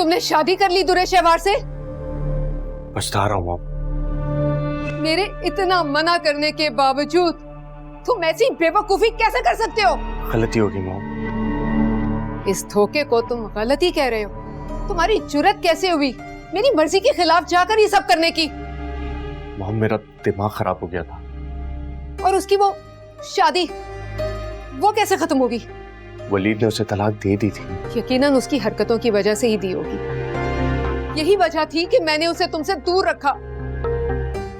तुमने शादी कर ली दुरे शहवार से? पछता रहा हूँ मॉम। मेरे इतना मना करने के बावजूद तुम ऐसी बेवकूफी कैसे कर सकते हो? गलती होगी मॉम। इस धोखे को तुम गलती कह रहे हो? तुम्हारी जुर्रत कैसे हुई मेरी मर्जी के खिलाफ जाकर ये सब करने की? मॉम मेरा दिमाग खराब हो गया था। और उसकी वो शादी, वो कैसे खत्म होगी? वलीद ने उसे तलाक दे दी थी। यकीनन उसकी हरकतों की वजह से ही दी होगी। यही वजह थी कि मैंने उसे तुमसे दूर रखा,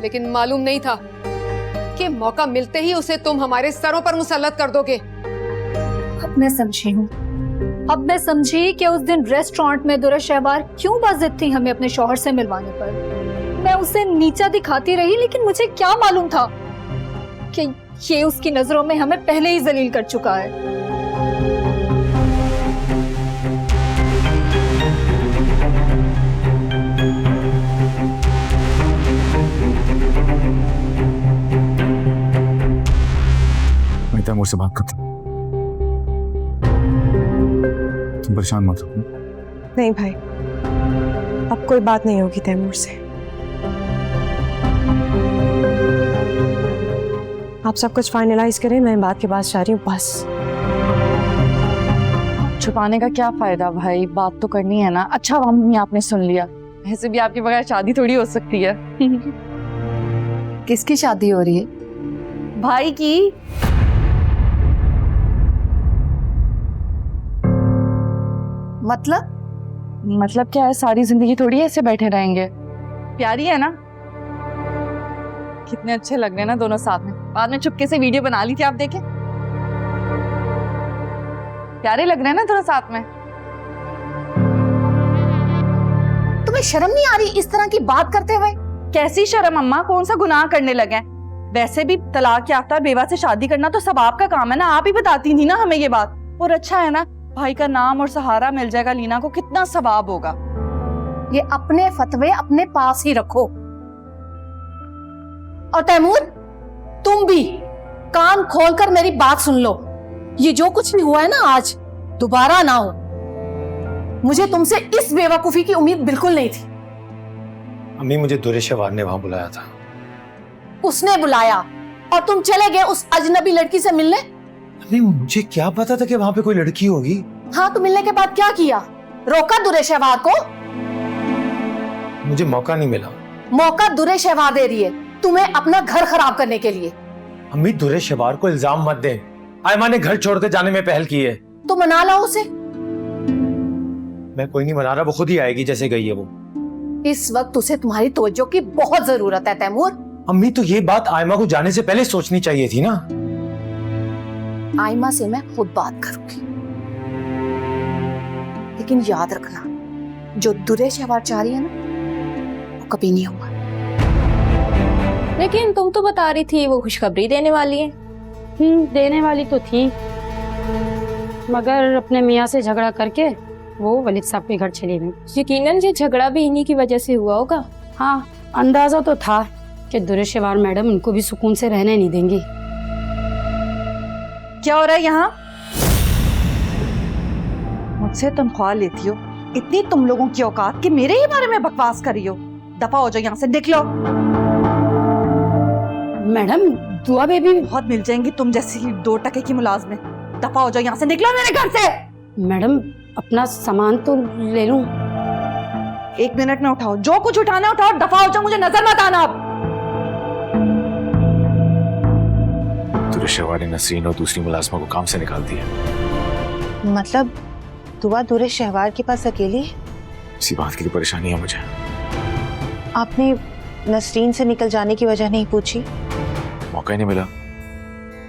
लेकिन मालूम नहीं था कि मौका मिलते ही उसे तुम हमारे सरों पर मुसल्लत कर दोगे। अब मैं समझी हूँ। अब मैं समझी कि उस दिन रेस्टोरेंट में दुरे शहवार क्यों बाजिद थी हमें अपने शौहर से मिलवाने पर। मैं उसे नीचा दिखाती रही, लेकिन मुझे क्या मालूम था कि ये उसकी नजरों में हमें पहले ही जलील कर चुका है। मैं तैमूर से बात करता हूँ, तुम परेशान मत हो। नहीं भाई, अब कोई बात नहीं होगी तैमूर से। आप सब कुछ फाइनलाइज करें, मैं बात के बाद जा रही हूँ बस। छुपाने का क्या फायदा भाई, बात तो करनी है ना। अच्छा मम्मी आपने सुन लिया, ऐसे भी आपके बगैर शादी थोड़ी हो सकती है। किसकी शादी हो रही है? भाई की। मतलब क्या है, सारी जिंदगी थोड़ी ऐसे बैठे रहेंगे। प्यारी है ना, कितने अच्छे लग रहे हैं ना दोनों साथ में। बाद में चुपके से वीडियो बना ली थी, आप देखे, प्यारे लग रहे हैं ना दोनों साथ में। तुम्हें शर्म नहीं आ रही इस तरह की बात करते हुए? कैसी शर्म अम्मा, कौन सा गुनाह करने लगे हैं? वैसे भी तलाक याफ्ता बेवा से शादी करना तो सब आपका काम है ना, आप ही बताती थी ना हमें ये बात। और अच्छा है ना, भाई का नाम और सहारा मिल जाएगा, लीना को कितना सवाब होगा। ये अपने फतवे अपने पास ही रखो। और तैमूर, तुम भी कान खोलकर मेरी बात सुन लो। ये जो कुछ भी हुआ है ना आज, दोबारा ना हो। मुझे तुमसे इस बेवकूफी की उम्मीद बिल्कुल नहीं थी। अम्मी मुझे दुरे शहवार ने वहां बुलाया था। उसने बुलाया और तुम चले गए उस अजनबी लड़की से मिलने? अम्मी मुझे क्या पता था कि वहां पे कोई लड़की होगी। हाँ, तो मिलने के बाद क्या किया? रोका दुरे शहवार को? मुझे मौका नहीं मिला। मौका दुरे शहवार दे रही है तुम्हें अपना घर खराब करने के लिए। अम्मी दुरे शहवार को इल्जाम मत दे, आयमा ने घर छोड़कर जाने में पहल की है। तो मना लो उसे। मैं कोई नहीं मना रहा, वो खुद ही आएगी जैसे गई है वो। इस वक्त उसे तुम्हारी तवज्जो की बहुत जरूरत है तैमूर। अम्मी तो ये बात आयमा को जाने से पहले सोचनी चाहिए थी ना। आयमा से मैं खुद बात करूंगी, लेकिन याद रखना, जो दुरे शहवार चाह रही है ना, वो कभी नहीं होगा। लेकिन तुम तो बता रही थी वो खुशखबरी देने वाली है। देने वाली तो थी, मगर अपने मियाँ से झगड़ा करके वो वलीद साहब के घर चली गई। यकीनन ये झगड़ा भी इन्हीं की वजह से हुआ होगा। हाँ, अंदाजा तो था कि दुरे शहवार मैडम उनको भी सुकून से रहने नहीं देंगी। क्या हो रहा है यहाँ? मुझसे तनख्वाह लेती हो, इतनी तुम लोगों की औकात कि मेरे ही बारे में बकवास कर रही हो। दफा हो जाओ यहाँ से, निकलो। मैडम दुआ बेबी बहुत मिल जाएंगी तुम जैसी 2 टके की मुलाजमें। दफा हो जाओ यहाँ से, निकलो मेरे घर से। मैडम अपना सामान तो ले लूं? 1 मिनट में उठाओ, जो कुछ उठाना उठाओ, दफा हो जाओ, मुझे नजर मत आना। अब दुरे शहवार ने नसरीन और दूसरी मुलाजमा को काम से निकाल दिया। मतलब दुआ दुरे शहवार के पास अकेली है? इसी बात की परेशानी है मुझे। आपने नसरीन से निकल जाने की वजह नहीं पूछी? मौका ही नहीं मिला,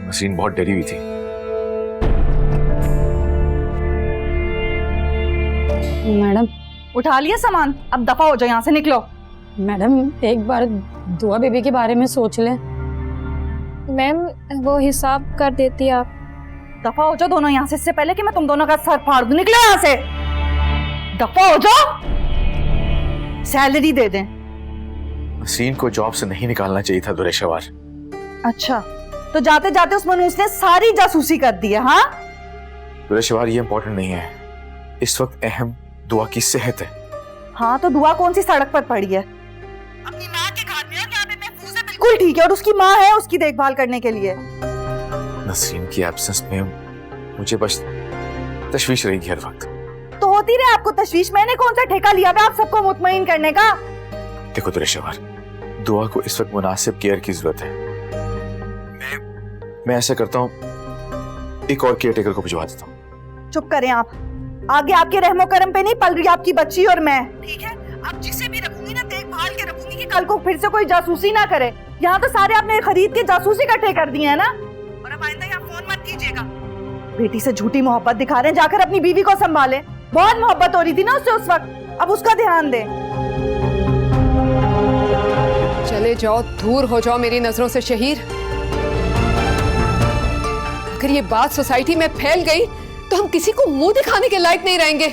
नसरीन बहुत डरी हुई थी। मैडम उठा लिया सामान, अब दफा हो जाओ यहाँ से, निकलो। मैडम एक बार दुआ बेबी के बारे में सोच लें। मैम वो हिसाब कर देती आप। दफा हो जाओ दोनों यहाँ से, इससे पहले कि मैं तुम दोनों का सर फाड़ दूं। निकलो यहाँ से, दफा हो जाओ। सैलरी दे दें। नसरीन को जॉब से नहीं निकालना चाहिए था दुरे शहवार। अच्छा, तो जाते जाते उस मनूस ने सारी जासूसी कर दी है। हाँ दुरे शहवार, ये इंपॉर्टेंट नहीं है, इस वक्त अहम दुआ की सेहत है। हाँ तो दुआ कौन सी सड़क पर पड़ी है? अपनी माँ के घर में यहाँ पे महफूज है, बिल्कुल ठीक है। और उसकी माँ है उसकी देखभाल करने के लिए। नसरीन की एब्सेंस में मुझे बस तशवीश रहेगी हर वक्त। तो होती रहे आपको तशवीश, मैंने कौन सा ठेका लिया है आप सबको मुतमईन करने का? देखो दुरेशवार, दुआ को इस वक्त मुनासिब केयर की जरूरत है। मैं ऐसा करता हूँ, एक और केयर टेकर को भिजवा देता हूँ। चुप करें आप, आगे आपके रहमो करम पे नहीं पल रही आपकी बच्ची और मैं, ठीक है? अब जिसे भी रखूंगी ना देखभाल के रखूंगी कि कल को फिर से कोई जासूसी ना करे। यहाँ तो सारे आपने खरीद के जासूसी इकट्ठे कर दिए है ना। और अब आइंदा यहाँ फोन मत कीजिएगा। बेटी से झूठी मोहब्बत दिखा रहे हैं, जाकर अपनी बीवी को संभालें। बहुत मोहब्बत हो रही थी ना उससे उस वक्त, अब उसका ध्यान दें। चले जाओ, दूर हो जाओ मेरी नजरों से शहीर। अगर ये बात सोसाइटी में फैल गई तो हम किसी को मुंह दिखाने के लायक नहीं रहेंगे।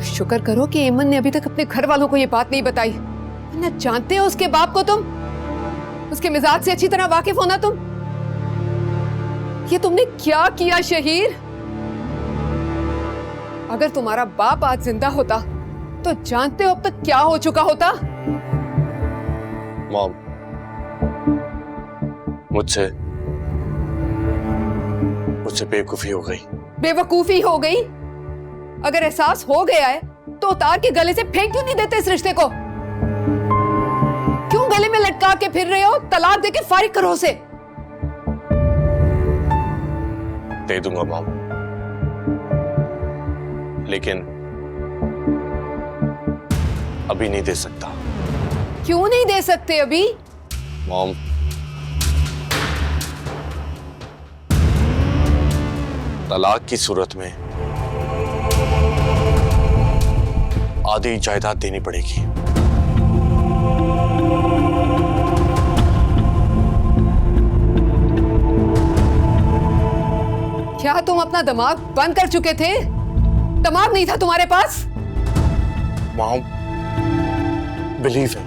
शुक्र करो कि एमन ने अभी तक अपने घर वालों को ये बात नहीं बताई। न जानते हो उसके बाप को तुम, उसके मिजाज से अच्छी तरह वाकिफ होना तुम। ये तुमने क्या किया शहीर? अगर तुम्हारा बाप आज जिंदा होता तो जानते हो अब तक क्या हो चुका होता। मॉम, मुझसे बेवकूफी हो गई। बेवकूफी हो गई? अगर एहसास हो गया है तो उतार के गले से फेंक क्यों नहीं देते इस रिश्ते को? क्यों गले में लटका के फिर रहे हो? तलाक देके फारिग करो उसे। दे दूंगा मॉम, लेकिन अभी नहीं दे सकता। क्यों नहीं दे सकते अभी? मॉम, तलाक की सूरत में आधी जायदाद देनी पड़ेगी। क्या तुम अपना दिमाग बंद कर चुके थे? दिमाग नहीं था तुम्हारे पास? मॉम, बिलीव है,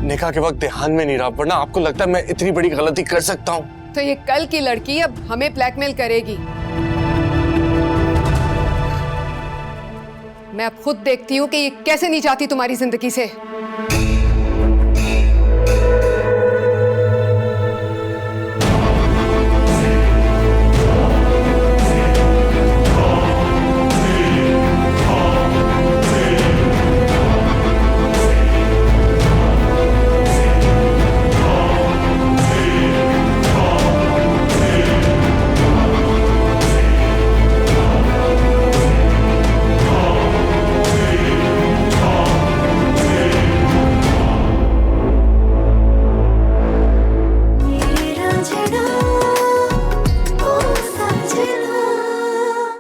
निकाह के वक्त ध्यान में नहीं रहा, वरना आपको लगता है मैं इतनी बड़ी गलती कर सकता हूं? तो ये कल की लड़की अब हमें ब्लैकमेल करेगी। मैं अब खुद देखती हूँ कि ये कैसे नहीं चाहती तुम्हारी जिंदगी से।